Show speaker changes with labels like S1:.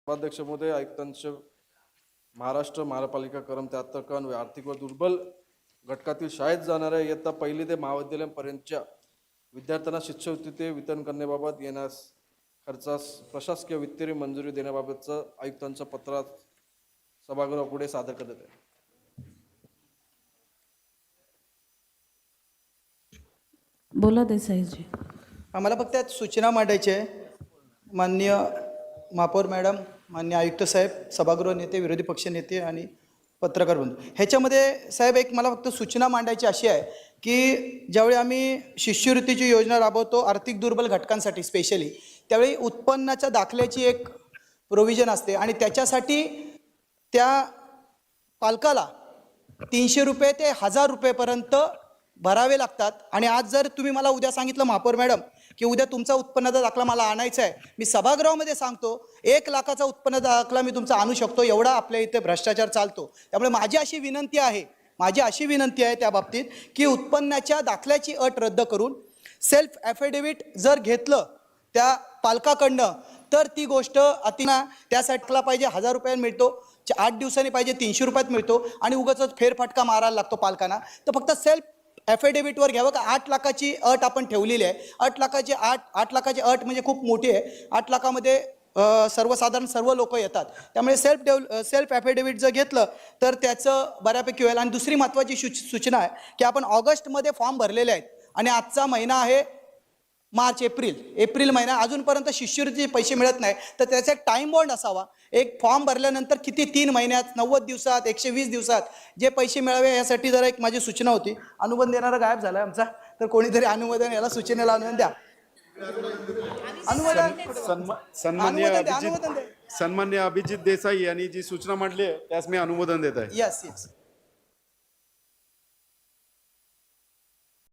S1: उपाध्यक्ष महोदय, आयुक्तांश महाराष्ट्र महानगरपालिका क्रम 73 कण आर्थिक व दुर्बल घटकातील शाळेत जाणाऱ्या इयत्ता पहिली ते महाविद्यालयापर्यंतच्या विद्यार्थ्यांना शिष्यवृत्ती वितरण करण्याबाबत येण्यास खर्चास प्रशासकीय वित्तीय मंजुरी देण्याबाबतचं आयुक्तांच्या पत्रात सभागृहापुढे सादर करण्यात आहे.
S2: बोला देसाईजी.
S3: आम्हाला फक्त त्यात सूचना मांडायची आहे. माननीय महापौर मॅडम, माननीय आयुक्त साहेब, सभागृह नेते, विरोधी पक्ष नेते आणि पत्रकार बंधू, ह्याच्यामध्ये साहेब एक मला फक्त सूचना मांडायची अशी आहे की ज्यावेळी आम्ही शिष्यवृत्तीची योजना राबवतो आर्थिक दुर्बल घटकांसाठी स्पेशली, त्यावेळी उत्पन्नाच्या दाखल्याची एक प्रोव्हिजन असते आणि त्याच्यासाठी त्या पालकाला 300 रुपये ते 1000 रुपयेपर्यंत भरावे लागतात. आणि आज जर तुम्ही मला उद्या सांगितलं महापौर मॅडम की उद्या तुमचा उत्पन्नाचा दाखला मला आणायचा आहे, मी सभागृहामध्ये सांगतो 1 लाखाचा उत्पन्नाचा दाखला मी तुमचा आणू शकतो, एवढा आपल्या इथे भ्रष्टाचार चालतो. त्यामुळे माझी अशी विनंती आहे त्या बाबतीत की उत्पन्नाच्या दाखल्याची अट रद्द करून सेल्फ ॲफिडेव्हिट जर घेतलं त्या पालकाकडनं तर ती गोष्ट अतिना त्यासाठी पाहिजे 1000 रुपयांनी मिळतो, 8 दिवसांनी पाहिजे 300 रुपयात मिळतो आणि उगाच फेरफटका मारायला लागतो पालकांना. तर फक्त सेल्फ ॲफिडेव्हिटवर घ्यावं का 8 लाखाची अट आपण ठेवलेली आहे. 8 लाखाची अट म्हणजे खूप मोठी आहे. 8 लाखामध्ये सर्वसाधारण सर्व लोक येतात. त्यामुळे सेल्फ ॲफिडेव्हिट जर घेतलं तर त्याचं बऱ्यापैकी होईल. आणि दुसरी महत्त्वाची सूचना आहे की आपण ऑगस्टमध्ये फॉर्म भरलेले आहेत आणि आजचा महिना आहे मार्च एप्रिल महिना, अजूनपर्यंत शिष्यवृत्तीचे पैसे मिळत नाही. तर त्याचा एक टाईम बॉन्ड असावा. एक फॉर्म भरल्यानंतर किती 3 महिन्यात, 90 दिवसात, 120 दिवसात जे पैसे मिळावे यासाठी जरा एक माझी सूचना होती. अनुबंध देणारा गायब झाला आमचा, तर कोणीतरी अनुमोदन याला सूचनेला अनुमोदन द्या.
S4: सन्मान्य अभिजित देसाई यांनी जी सूचना मांडली आहे त्यास मी अनुमोदन देत आहे.
S3: यस.